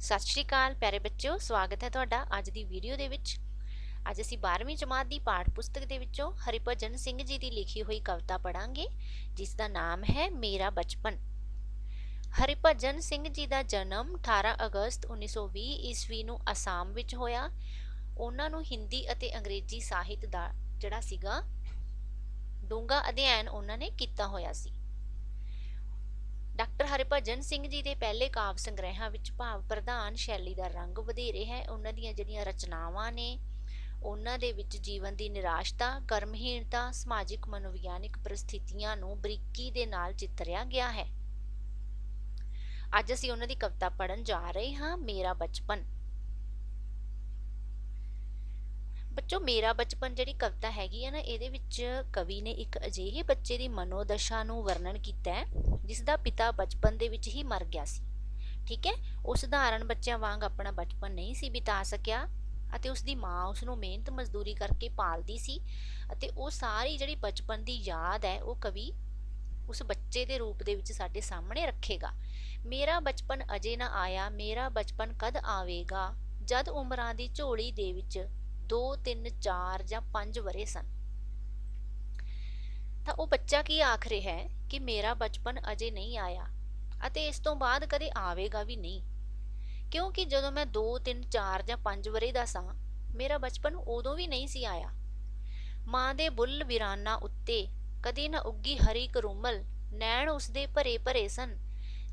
सत श्री अकाल प्यारे बच्चों, स्वागत है तुहाडा अज दी वीडियो दे विच। अज असीं 12वीं जमात दी पाठ पुस्तक दे विचों हरिभजन सिंह जी की लिखी हुई कविता पढ़ांगे, जिसका नाम है मेरा बचपन। हरिभजन सिंह जी का जन्म 18 अगस्त 1920 ईस्वी नूं आसाम विच होया। उन्हां नूं हिंदी अते अंग्रेजी ਸਾਹਿਤ ਦਾ ਜਿਹੜਾ ਸੀਗਾ ਡੂੰਘਾ अध्ययन उन्हां ने कीता होया सी। डॉक्टर हरिभजन सिंह जी के पहले काव्य संग्रहां विच भाव प्रधान शैली का रंग वधेरे है। उन्हां दीयां जिहड़ियां रचनावां ने उन्हां दे विच जीवन की निराशता, कर्महीनता, समाजिक मनोविग्यानिक परिस्थितियां नूं बरीकी दे नाल चितरिया गया है। अज असीं उन्हां दी कविता पढ़न जा रहे हां, मेरा बचपन। बच्चों, मेरा बचपन जिहड़ी कविता हैगी है ना, इहदे विच कवि ने एक अजिहे बच्चे की मनोदशा नूं वर्णन कीता है जिसदा पिता बचपन दे विच ही मर गया सी। ठीक है, वो सधारण बच्चों वांग अपना बचपन नहीं सी बिता सकिया अते उसदी माँ उसनूं मेहनत मजदूरी करके पालदी सी। अते वो सारी जिहड़ी बचपन की याद है वो कवि उस बच्चे के रूप दे विच साडे सामने रखेगा। मेरा बचपन अजे ना आया, मेरा बचपन कद आवेगा, जद उमरां दी झोली दे विच 2 3 4 ਜਾਂ 5 वरे सन। ਤਾਂ ਉਹ ਬੱਚਾ ਕੀ ਆਖ ਰਿਹਾ ਹੈ ਕਿ ਮੇਰਾ ਬਚਪਨ ਅਜੇ ਨਹੀਂ ਆਇਆ ਅਤੇ ਇਸ ਤੋਂ ਬਾਅਦ ਕਦੇ ਆਵੇਗਾ ਵੀ ਨਹੀਂ, ਕਿਉਂਕਿ ਜਦੋਂ ਮੈਂ 2 3 4 ਜਾਂ 5 ਵਰੇ ਦਾ ਸਾਂ, ਮੇਰਾ ਬਚਪਨ ਉਦੋਂ ਵੀ ਨਹੀਂ ਸੀ ਆਇਆ। ਮਾਂ ਦੇ ਬੁੱਲ ਵੀਰਾਨਾ ਉੱਤੇ ਕਦੇ ਨਾ ਉੱਗੀ ਹਰੀ ਕਰੂਮਲ, ਨੈਣ ਉਸਦੇ ਭਰੇ ਭਰੇ ਸਨ,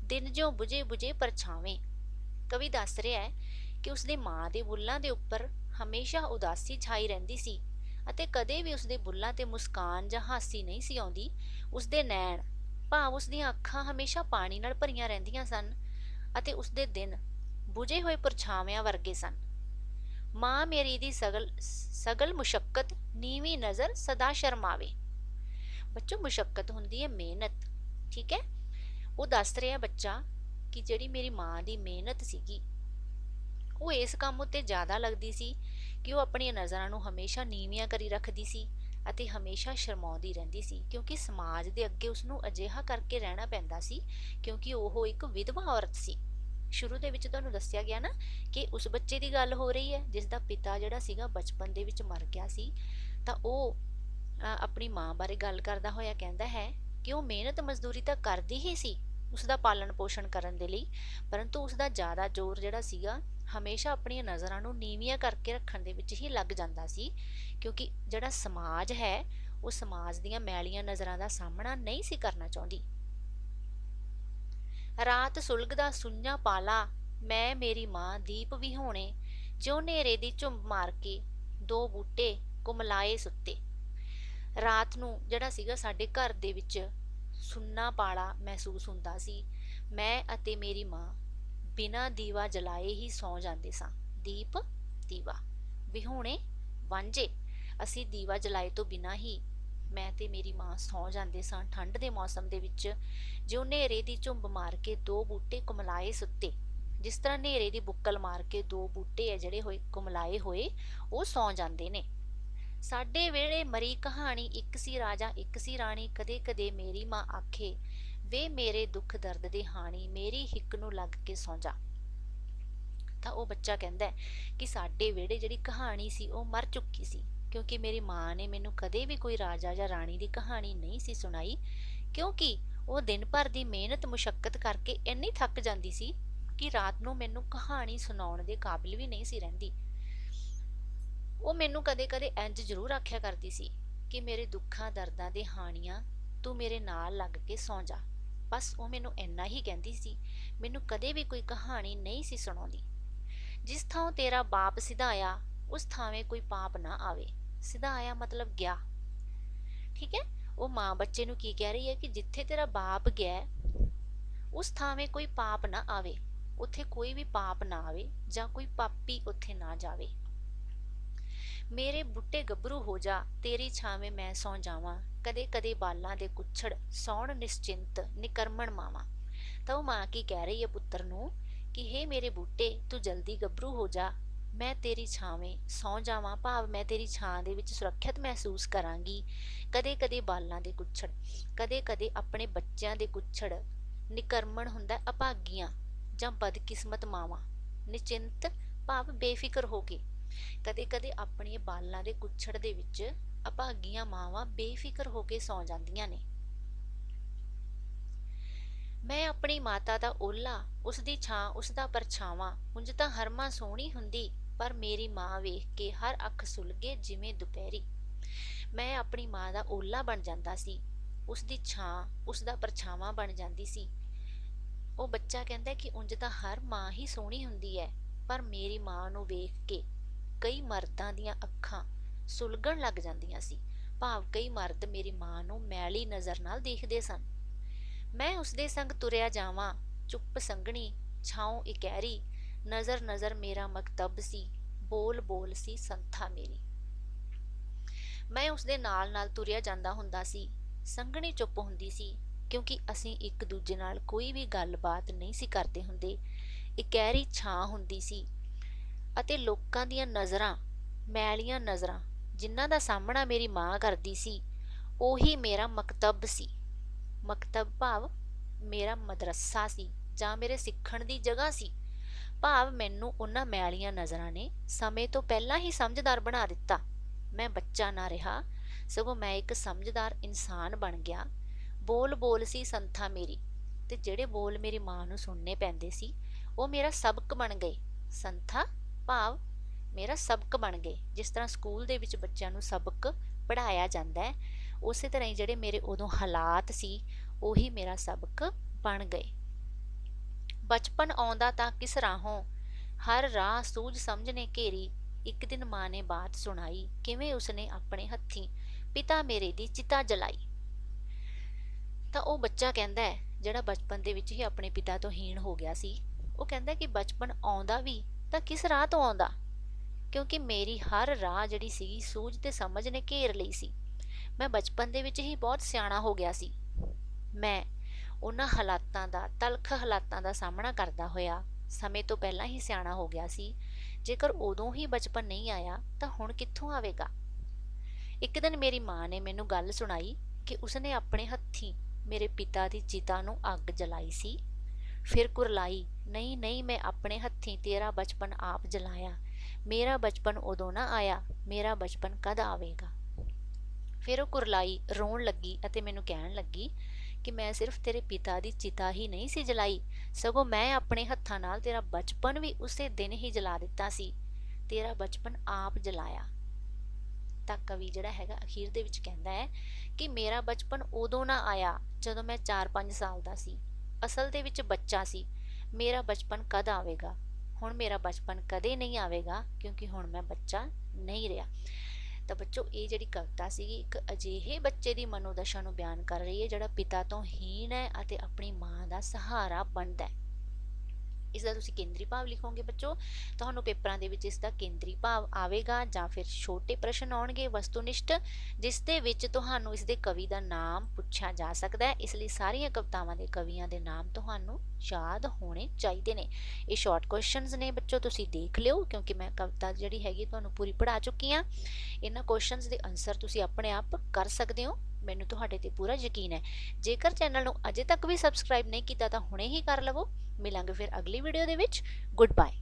ਦਿਨ ਜਿਉਂ ਬੁਝੇ ਬੁਝੇ ਪਰਛਾਵੇਂ। ਕਵੀ ਦੱਸ ਰਿਹਾ ਹੈ ਕਿ ਉਸਦੇ ਮਾਂ ਦੇ ਬੁੱਲਾਂ ਦੇ ਉੱਪਰ ਹਮੇਸ਼ਾ ਉਦਾਸੀ ਛਾਈ ਰਹਿੰਦੀ ਸੀ ਅਤੇ ਕਦੇ ਵੀ ਉਸਦੇ ਬੁੱਲਾਂ ਤੇ ਮੁਸਕਾਨ ਜਾਂ ਹਾਸੀ ਨਹੀਂ ਸੀ ਆਉਂਦੀ। ਉਸਦੇ ਨੈਣ ਭਾਵ ਉਸਦੀਆਂ ਅੱਖਾਂ ਹਮੇਸ਼ਾ ਪਾਣੀ ਨਾਲ ਭਰੀਆਂ ਰਹਿੰਦੀਆਂ ਸਨ ਅਤੇ ਉਸਦੇ ਦਿਨ ਬੁਝੇ ਹੋਏ ਪਰਛਾਵਿਆਂ ਵਰਗੇ ਸਨ। ਮਾਂ ਮੇਰੀ ਦੀ ਸਗਲ ਮੁਸ਼ੱਕਤ, ਨੀਵੀਂ ਨਜ਼ਰ ਸਦਾ ਸ਼ਰਮਾਵੇ। ਬੱਚੋ, ਮੁਸ਼ੱਕਤ ਹੁੰਦੀ ਹੈ ਮਿਹਨਤ। ਠੀਕ ਹੈ, ਉਹ ਦੱਸ ਰਿਹਾ ਬੱਚਾ ਕਿ ਜਿਹੜੀ ਮੇਰੀ ਮਾਂ ਦੀ ਮਿਹਨਤ ਸੀਗੀ ਉਹ ਇਸ ਕੰਮ ਉੱਤੇ ਜ਼ਿਆਦਾ ਲੱਗਦੀ ਸੀ ਕਿ ਉਹ ਆਪਣੀਆਂ ਨਜ਼ਰਾਂ ਨੂੰ ਹਮੇਸ਼ਾ ਨੀਵੀਆਂ ਕਰੀ ਰੱਖਦੀ ਸੀ ਅਤੇ ਹਮੇਸ਼ਾ ਸ਼ਰਮਾਉਂਦੀ ਰਹਿੰਦੀ ਸੀ, ਕਿਉਂਕਿ ਸਮਾਜ ਦੇ ਅੱਗੇ ਉਸਨੂੰ ਅਜਿਹਾ ਕਰਕੇ ਰਹਿਣਾ ਪੈਂਦਾ ਸੀ ਕਿਉਂਕਿ ਉਹ ਇੱਕ ਵਿਧਵਾ ਔਰਤ ਸੀ। ਸ਼ੁਰੂ ਦੇ ਵਿੱਚ ਤੁਹਾਨੂੰ ਦੱਸਿਆ ਗਿਆ ਨਾ ਕਿ ਉਸ ਬੱਚੇ ਦੀ ਗੱਲ ਹੋ ਰਹੀ ਹੈ ਜਿਸ ਦਾ ਪਿਤਾ ਜਿਹੜਾ ਸੀਗਾ ਬਚਪਨ ਦੇ ਵਿੱਚ ਮਰ ਗਿਆ ਸੀ। ਤਾਂ ਉਹ ਆਪਣੀ ਮਾਂ ਬਾਰੇ ਗੱਲ ਕਰਦਾ ਹੋਇਆ ਕਹਿੰਦਾ ਹੈ ਕਿ ਉਹ ਮਿਹਨਤ ਮਜ਼ਦੂਰੀ ਤਾਂ ਕਰਦੀ ਹੀ ਸੀ ਉਸਦਾ ਪਾਲਣ ਪੋਸ਼ਣ ਕਰਨ ਦੇ ਲਈ, ਪਰੰਤੂ ਉਸਦਾ ਜ਼ਿਆਦਾ ਜ਼ੋਰ ਜਿਹੜਾ ਸੀਗਾ ਹਮੇਸ਼ਾ ਆਪਣੀਆਂ ਨਜ਼ਰਾਂ ਨੂੰ ਨੀਵੀਆਂ ਕਰਕੇ ਰੱਖਣ ਦੇ ਵਿੱਚ ਹੀ ਲੱਗ ਜਾਂਦਾ ਸੀ, ਕਿਉਂਕਿ ਜਿਹੜਾ ਸਮਾਜ ਹੈ ਉਹ ਸਮਾਜ ਦੀਆਂ ਮੈਲੀਆਂ ਨਜ਼ਰਾਂ ਦਾ ਸਾਹਮਣਾ ਨਹੀਂ ਸੀ ਕਰਨਾ ਚਾਹੁੰਦੀ। ਰਾਤ ਸੁਲਗਦਾ ਸੁੰਝਾ ਪਾਲਾ, ਮੈਂ ਮੇਰੀ ਮਾਂ ਦੀਪ ਵਿਹੋਣੇ, ਜਿਉਂ ਨੇਰੇ ਦੀ ਝੁੰਬ ਮਾਰ ਕੇ 2 ਬੂਟੇ ਕੁਮਲਾਏ ਸੁੱਤੇ। ਰਾਤ ਨੂੰ ਜਿਹੜਾ ਸੀਗਾ ਸਾਡੇ ਘਰ ਦੇ ਵਿੱਚ ਸੁੰਨਾ ਪਾਲਾ ਮਹਿਸੂਸ ਹੁੰਦਾ ਸੀ। ਮੈਂ ਅਤੇ ਮੇਰੀ ਮਾਂ ਬਿਨਾਂ ਦੀਵਾ ਜਲਾਏ ਹੀ ਸੌਂ ਜਾਂਦੇ ਸਾਂ। ਦੀਪ ਦੀਵਾ, ਵਿਹੋਣੇ ਵਾਂਝੇ। ਅਸੀਂ ਦੀਵਾ ਜਲਾਏ ਤੋਂ ਬਿਨਾਂ ਹੀ ਮੈਂ ਤੇ ਮੇਰੀ ਮਾਂ ਸੌਂ ਜਾਂਦੇ ਸਾਂ ਠੰਡ ਦੇ ਮੌਸਮ ਦੇ ਵਿੱਚ। ਜਿਉਂ ਹਨੇਰੇ ਦੀ ਝੁੰਬ ਮਾਰ ਕੇ 2 ਬੂਟੇ ਕੁਮਲਾਏ ਸੁੱਤੇ, ਜਿਸ ਤਰ੍ਹਾਂ ਹਨੇਰੇ ਦੀ ਬੁੱਕਲ ਮਾਰ ਕੇ 2 ਬੂਟੇ ਹੈ ਜਿਹੜੇ ਹੋਏ ਕੁਮਲਾਏ ਹੋਏ ਉਹ ਸੌਂ ਜਾਂਦੇ ਨੇ। ਸਾਡੇ ਵੇਲੇ ਮਰੀ ਕਹਾਣੀ, ਇੱਕ ਸੀ ਰਾਜਾ ਇੱਕ ਸੀ ਰਾਣੀ, ਕਦੇ ਕਦੇ ਮੇਰੀ ਮਾਂ ਆਖੇ ਵੇ ਮੇਰੇ ਦੁੱਖ ਦਰਦ ਦੇ ਹਾਣੀ, ਮੇਰੀ ਹਿੱਕ ਨੂੰ ਲੱਗ ਕੇ ਸੌਂ ਜਾ। ਤਾਂ ਉਹ ਬੱਚਾ ਕਹਿੰਦਾ ਕਿ ਸਾਡੇ ਵਿਹੜੇ ਜਿਹੜੀ ਕਹਾਣੀ ਸੀ ਉਹ ਮਰ ਚੁੱਕੀ ਸੀ, ਕਿਉਂਕਿ ਮੇਰੀ ਮਾਂ ਨੇ ਮੈਨੂੰ ਕਦੇ ਵੀ ਕੋਈ ਰਾਜਾ ਜਾਂ ਰਾਣੀ ਦੀ ਕਹਾਣੀ ਨਹੀਂ ਸੀ ਸੁਣਾਈ, ਕਿਉਂਕਿ ਉਹ ਦਿਨ ਭਰ ਦੀ ਮਿਹਨਤ ਮੁਸ਼ੱਕਤ ਕਰਕੇ ਇੰਨੀ ਥੱਕ ਜਾਂਦੀ ਸੀ ਕਿ ਰਾਤ ਨੂੰ ਮੈਨੂੰ ਕਹਾਣੀ ਸੁਣਾਉਣ ਦੇ ਕਾਬਿਲ ਵੀ ਨਹੀਂ ਸੀ ਰਹਿੰਦੀ। ਉਹ ਮੈਨੂੰ ਕਦੇ ਕਦੇ ਇੰਜ ਜ਼ਰੂਰ ਆਖਿਆ ਕਰਦੀ ਸੀ ਕਿ ਮੇਰੇ ਦੁੱਖਾਂ ਦਰਦਾਂ ਦੇ ਹਾਣੀਆਂ ਤੂੰ ਮੇਰੇ ਨਾਲ ਲੱਗ ਕੇ ਸੌਂ ਜਾ। ਬਸ ਉਹ ਮੈਨੂੰ ਇੰਨਾ ਹੀ ਕਹਿੰਦੀ ਸੀ, ਮੈਨੂੰ ਕਦੇ ਵੀ ਕੋਈ ਕਹਾਣੀ ਨਹੀਂ ਸੀ ਸੁਣਾਉਂਦੀ। ਜਿਸ ਥਾਂ ਤੇਰਾ ਬਾਪ ਸਿਧਾਇਆ ਉਸ ਥਾਵੇਂ ਕੋਈ ਪਾਪ ਨਾ ਆਵੇ। ਸਿਧਾਇਆ ਮਤਲਬ ਗਿਆ। ਠੀਕ ਹੈ, ਉਹ ਮਾਂ ਬੱਚੇ ਨੂੰ ਕੀ ਕਹਿ ਰਹੀ ਹੈ ਕਿ ਜਿੱਥੇ ਤੇਰਾ ਬਾਪ ਗਿਆ ਉਸ ਥਾਵੇਂ ਕੋਈ ਪਾਪ ਨਾ ਆਵੇ, ਉੱਥੇ ਕੋਈ ਵੀ ਪਾਪ ਨਾ ਆਵੇ ਜਾਂ ਕੋਈ ਪਾਪੀ ਉੱਥੇ ਨਾ ਜਾਵੇ। ਮੇਰੇ ਬੁੱਟੇ ਗੱਭਰੂ ਹੋ ਜਾ, ਤੇਰੀ ਛਾਵੇਂ ਮੈਂ ਸੌਂ ਜਾਵਾਂ, ਕਦੇ ਕਦੇ ਬਾਲਾਂ ਦੇ ਕੁੱਛੜ ਸੌਣ ਨਿਸ਼ਚਿੰਤ ਨਿਕਰਮਣ ਮਾਵਾਂ। ਤਾਂ ਉਹ ਮਾਂ ਕੀ ਕਹਿ ਰਹੀ ਹੈ ਪੁੱਤਰ ਨੂੰ ਕਿ ਹੇ ਮੇਰੇ ਬੂਟੇ ਤੂੰ ਜਲਦੀ ਗੱਭਰੂ ਹੋ ਜਾ, ਮੈਂ ਤੇਰੀ ਛਾਵੇਂ ਸੌਂ ਜਾਵਾਂ, ਭਾਵ ਮੈਂ ਤੇਰੀ ਛਾਂ ਦੇ ਵਿੱਚ ਸੁਰੱਖਿਅਤ ਮਹਿਸੂਸ ਕਰਾਂਗੀ। ਕਦੇ ਕਦੇ ਬਾਲਾਂ ਦੇ ਕੁੱਛੜ, ਕਦੇ ਕਦੇ ਆਪਣੇ ਬੱਚਿਆਂ ਦੇ ਕੁੱਛੜ। ਨਿਕਰਮਣ ਹੁੰਦਾ ਅਭਾਗੀਆਂ ਜਾਂ ਬਦਕਿਸਮਤ ਮਾਵਾਂ। ਨਿਚਿੰਤ ਭਾਵ ਬੇਫਿਕਰ ਹੋ ਕੇ। ਕਦੇ ਕਦੇ ਆਪਣੇ ਬਾਲਾਂ ਦੇ ਗੁੱਛੜ ਦੇ ਵਿੱਚ ਅਭਾਗੀਆਂ ਮਾਵਾਂ ਬੇਫਿਕਰ ਹੋ ਕੇ ਸੌਂ ਜਾਂਦੀਆਂ ਨੇ। ਮੈਂ ਆਪਣੀ ਮਾਤਾ ਦਾ ਓਹਲਾ, ਉਸਦੀ ਛਾਂ, ਉਸਦਾ ਪਰਛਾਵਾਂ। ਉਂਝ ਤਾਂ ਹਰਮਾ ਸੋਹਣੀ ਹੁੰਦੀ, ਪਰ ਮੇਰੀ ਮਾਂ ਵੇਖ ਕੇ ਹਰ ਅੱਖ ਸੁਲਗੇ ਜਿਵੇਂ ਦੁਪਹਿਰੀ। ਮੈਂ ਆਪਣੀ ਮਾਂ ਦਾ ਓਹਲਾ ਬਣ ਜਾਂਦਾ ਸੀ, ਉਸਦੀ ਛਾਂ, ਉਸਦਾ ਪਰਛਾਵਾਂ ਬਣ ਜਾਂਦੀ ਸੀ। ਉਹ ਬੱਚਾ ਕਹਿੰਦਾ ਕਿ ਉਂਝ ਤਾਂ ਹਰ ਮਾਂ ਹੀ ਸੋਹਣੀ ਹੁੰਦੀ ਹੈ, ਪਰ ਮੇਰੀ ਮਾਂ ਨੂੰ ਵੇਖ ਕੇ ਕਈ ਮਰਦਾਂ ਦੀਆਂ ਅੱਖਾਂ ਸੁਲਗਣ ਲੱਗ ਜਾਂਦੀਆਂ ਸੀ। ਭਾਵ ਕਈ ਮਰਦ ਮੇਰੀ ਮਾਂ ਨੂੰ ਮੈਲੀ ਨਜ਼ਰ ਨਾਲ ਦੇਖਦੇ ਸਨ। ਮੈਂ ਉਸਦੇ ਸੰਗ ਤੁਰਿਆ ਜਾਵਾਂ, ਚੁੱਪ ਸੰਘਣੀ, ਛਾਉ ਇਕਹਿਰੀ। ਨਜ਼ਰ ਨਜ਼ਰ ਮੇਰਾ ਮਕਤਬ ਸੀ, ਬੋਲ ਬੋਲ ਸੀ ਸੰਥਾ ਮੇਰੀ। ਮੈਂ ਉਸਦੇ ਨਾਲ ਨਾਲ ਤੁਰਿਆ ਜਾਂਦਾ ਹੁੰਦਾ ਸੀ। ਸੰਘਣੀ ਚੁੱਪ ਹੁੰਦੀ ਸੀ, ਕਿਉਂਕਿ ਅਸੀਂ ਇੱਕ ਦੂਜੇ ਨਾਲ ਕੋਈ ਵੀ ਗੱਲਬਾਤ ਨਹੀਂ ਸੀ ਕਰਦੇ ਹੁੰਦੇ। ਇਕਹਿਰੀ ਛਾਂ ਹੁੰਦੀ ਸੀ, ਅਤੇ ਲੋਕਾਂ ਦੀਆਂ ਨਜ਼ਰਾਂ, ਮੈਲੀਆਂ ਨਜ਼ਰਾਂ, ਜਿਨ੍ਹਾਂ ਦਾ ਸਾਹਮਣਾ ਮੇਰੀ ਮਾਂ ਕਰਦੀ ਸੀ, ਉਹੀ ਮੇਰਾ ਮਕਤਬ ਸੀ। ਮਕਤਬ ਭਾਵ ਮੇਰਾ ਮਦਰਸਾ ਸੀ, ਜਾਂ ਮੇਰੇ ਸਿੱਖਣ ਦੀ ਜਗ੍ਹਾ ਸੀ। ਭਾਵ ਮੈਨੂੰ ਉਹਨਾਂ ਮੈਲੀਆਂ ਨਜ਼ਰਾਂ ਨੇ ਸਮੇਂ ਤੋਂ ਪਹਿਲਾਂ ਹੀ ਸਮਝਦਾਰ ਬਣਾ ਦਿੱਤਾ। ਮੈਂ ਬੱਚਾ ਨਾ ਰਿਹਾ, ਸਗੋਂ ਮੈਂ ਇੱਕ ਸਮਝਦਾਰ ਇਨਸਾਨ ਬਣ ਗਿਆ। ਬੋਲ ਬੋਲ ਸੀ ਸੰਥਾ ਮੇਰੀ, ਤੇ ਜਿਹੜੇ ਬੋਲ ਮੇਰੀ ਮਾਂ ਨੂੰ ਸੁਣਨੇ ਪੈਂਦੇ ਸੀ, ਉਹ ਮੇਰਾ ਸਬਕ ਬਣ ਗਏ। ਸੰਥਾ ਭਾਵ ਮੇਰਾ ਸਬਕ ਬਣ ਗਏ। ਜਿਸ ਤਰ੍ਹਾਂ ਸਕੂਲ ਦੇ ਵਿੱਚ ਬੱਚਿਆਂ ਨੂੰ ਸਬਕ ਪੜ੍ਹਾਇਆ ਜਾਂਦਾ ਹੈ, ਉਸੇ ਤਰ੍ਹਾਂ ਹੀ ਜਿਹੜੇ ਮੇਰੇ ਉਦੋਂ ਹਾਲਾਤ ਸੀ, ਉਹੀ ਮੇਰਾ ਸਬਕ ਬਣ ਗਏ। ਬਚਪਨ ਆਉਂਦਾ ਤਾਂ ਕਿਸ ਰਾਹੋਂ, ਹਰ ਰਾਹ ਸੂਝ ਸਮਝ ਨੇ ਘੇਰੀ। ਇੱਕ ਦਿਨ ਮਾਂ ਨੇ ਬਾਤ ਸੁਣਾਈ, ਕਿਵੇਂ ਉਸਨੇ ਆਪਣੇ ਹੱਥੀਂ ਪਿਤਾ ਮੇਰੇ ਦੀ ਚਿਤਾ ਜਲਾਈ। ਤਾਂ ਉਹ ਬੱਚਾ ਕਹਿੰਦਾ ਹੈ, ਜਿਹੜਾ ਬਚਪਨ ਦੇ ਵਿੱਚ ਹੀ ਆਪਣੇ ਪਿਤਾ ਤੋਂ ਹੀਣ ਹੋ ਗਿਆ ਸੀ, ਉਹ ਕਹਿੰਦਾ ਕਿ ਬਚਪਨ ਆਉਂਦਾ ਵੀ ਤਾਂ ਕਿਸ ਰਾਹ ਤੋਂ ਆਉਂਦਾ, ਕਿਉਂਕਿ ਮੇਰੀ ਹਰ ਰਾਹ ਜਿਹੜੀ ਸੀ ਸੂਝ ਤੇ ਸਮਝ ਨੇ ਘੇਰ ਲਈ ਸੀ। ਮੈਂ ਬਚਪਨ ਦੇ ਵਿੱਚ ਹੀ ਬਹੁਤ ਸਿਆਣਾ ਹੋ ਗਿਆ ਸੀ। ਮੈਂ ਉਹਨਾਂ ਹਾਲਾਤਾਂ ਦਾ, ਤਲਖ ਹਾਲਾਤਾਂ ਦਾ ਸਾਹਮਣਾ ਕਰਦਾ ਹੋਇਆ ਸਮੇਂ ਤੋਂ ਪਹਿਲਾਂ ਹੀ ਸਿਆਣਾ ਹੋ ਗਿਆ ਸੀ। ਜੇਕਰ ਉਦੋਂ ਹੀ ਬਚਪਨ ਨਹੀਂ ਆਇਆ ਤਾਂ ਹੁਣ ਕਿੱਥੋਂ ਆਵੇਗਾ। ਇੱਕ ਦਿਨ ਮੇਰੀ ਮਾਂ ਨੇ ਮੈਨੂੰ ਗੱਲ ਸੁਣਾਈ ਕਿ ਉਸਨੇ ਆਪਣੇ ਹੱਥੀਂ ਮੇਰੇ ਪਿਤਾ ਦੀ ਚਿਤਾ ਨੂੰ ਅੱਗ ਜਲਾਈ ਸੀ। ਫਿਰ ਕੁਰਲਾਈ, ਨਹੀਂ ਨਹੀਂ, ਮੈਂ ਆਪਣੇ ਹੱਥੀਂ ਤੇਰਾ ਬਚਪਨ ਆਪ ਜਲਾਇਆ। ਮੇਰਾ ਬਚਪਨ ਉਦੋਂ ਨਾ ਆਇਆ, ਮੇਰਾ ਬਚਪਨ ਕਦ ਆਵੇਗਾ। ਫਿਰ ਉਹ ਕੁਰਲਾਈ, ਰੋਣ ਲੱਗੀ ਅਤੇ ਮੈਨੂੰ ਕਹਿਣ ਲੱਗੀ ਕਿ ਮੈਂ ਸਿਰਫ ਤੇਰੇ ਪਿਤਾ ਦੀ ਚਿਤਾ ਹੀ ਨਹੀਂ ਸੀ ਜਲਾਈ, ਸਗੋਂ ਮੈਂ ਆਪਣੇ ਹੱਥਾਂ ਨਾਲ ਤੇਰਾ ਬਚਪਨ ਵੀ ਉਸੇ ਦਿਨ ਹੀ ਜਲਾ ਦਿੱਤਾ ਸੀ। ਤੇਰਾ ਬਚਪਨ ਆਪ ਜਲਾਇਆ। ਤਾਂ ਕਵੀ ਜਿਹੜਾ ਹੈਗਾ ਅਖੀਰ ਦੇ ਵਿੱਚ ਕਹਿੰਦਾ ਹੈ ਕਿ ਮੇਰਾ ਬਚਪਨ ਉਦੋਂ ਨਾ ਆਇਆ ਜਦੋਂ ਮੈਂ 4-5 ਸਾਲ ਦਾ ਸੀ, ਅਸਲ ਦੇ ਵਿੱਚ ਬੱਚਾ ਸੀ। ਮੇਰਾ ਬਚਪਨ ਕਦ ਆਵੇਗਾ। ਹੁਣ ਮੇਰਾ ਬਚਪਨ ਕਦੇ ਨਹੀਂ ਆਵੇਗਾ, ਕਿਉਂਕਿ ਹੁਣ ਮੈਂ ਬੱਚਾ ਨਹੀਂ ਰਿਹਾ। ਤਾਂ ਬੱਚੋ, ਇਹ ਜਿਹੜੀ ਕਵਿਤਾ ਸੀਗੀ ਇੱਕ ਅਜਿਹੇ ਬੱਚੇ ਦੀ ਮਨੋਦਸ਼ਾ ਨੂੰ ਬਿਆਨ ਕਰ ਰਹੀ ਹੈ ਜਿਹੜਾ ਪਿਤਾ ਤੋਂ ਹੀਣ ਹੈ ਅਤੇ ਆਪਣੀ ਮਾਂ ਦਾ ਸਹਾਰਾ ਬਣਦਾ ਹੈ। ਇਸ ਦਾ ਤੁਸੀਂ ਕੇਂਦਰੀ ਭਾਵ ਲਿਖੋਗੇ ਬੱਚੋ। ਤੁਹਾਨੂੰ ਪੇਪਰਾਂ ਦੇ ਵਿੱਚ ਇਸ ਦਾ ਕੇਂਦਰੀ ਭਾਵ ਆਵੇਗਾ, ਜਾਂ ਫਿਰ ਛੋਟੇ ਪ੍ਰਸ਼ਨ ਆਉਣਗੇ ਵਸਤੂਨਿਸ਼ਟ, ਜਿਸ ਦੇ ਵਿੱਚ ਤੁਹਾਨੂੰ ਇਸ ਦੇ ਕਵੀ ਦਾ ਨਾਮ ਪੁੱਛਿਆ ਜਾ ਸਕਦਾ ਹੈ। ਇਸ ਲਈ ਸਾਰੀਆਂ ਕਵਿਤਾਵਾਂ ਦੇ ਕਵੀਆਂ ਦੇ ਨਾਮ ਤੁਹਾਨੂੰ ਯਾਦ ਹੋਣੇ ਚਾਹੀਦੇ ਨੇ। ਇਹ ਸ਼ਾਰਟ ਕੁਐਸਚਨਸ ਨੇ ਬੱਚੋ, ਤੁਸੀਂ ਦੇਖ ਲਿਓ, ਕਿਉਂਕਿ ਮੈਂ ਕਵਿਤਾ ਜਿਹੜੀ ਹੈਗੀ ਤੁਹਾਨੂੰ ਪੂਰੀ ਪੜ੍ਹਾ ਚੁੱਕੀ ਹਾਂ। ਇਹਨਾਂ ਕੁਐਸਚਨਸ ਦੇ ਆਨਸਰ ਤੁਸੀਂ ਆਪਣੇ ਆਪ ਕਰ ਸਕਦੇ ਹੋ, ਮੈਨੂੰ ਤੁਹਾਡੇ ਤੇ ਪੂਰਾ ਯਕੀਨ ਹੈ। ਜੇਕਰ ਚੈਨਲ ਨੂੰ ਅਜੇ ਤੱਕ ਵੀ ਸਬਸਕ੍ਰਾਈਬ ਨਹੀਂ ਕੀਤਾ ਤਾਂ ਹੁਣੇ ਹੀ ਕਰ ਲਵੋ। ਮਿਲਾਂਗੇ ਫਿਰ ਅਗਲੀ ਵੀਡੀਓ ਦੇ ਵਿੱਚ। Good bye.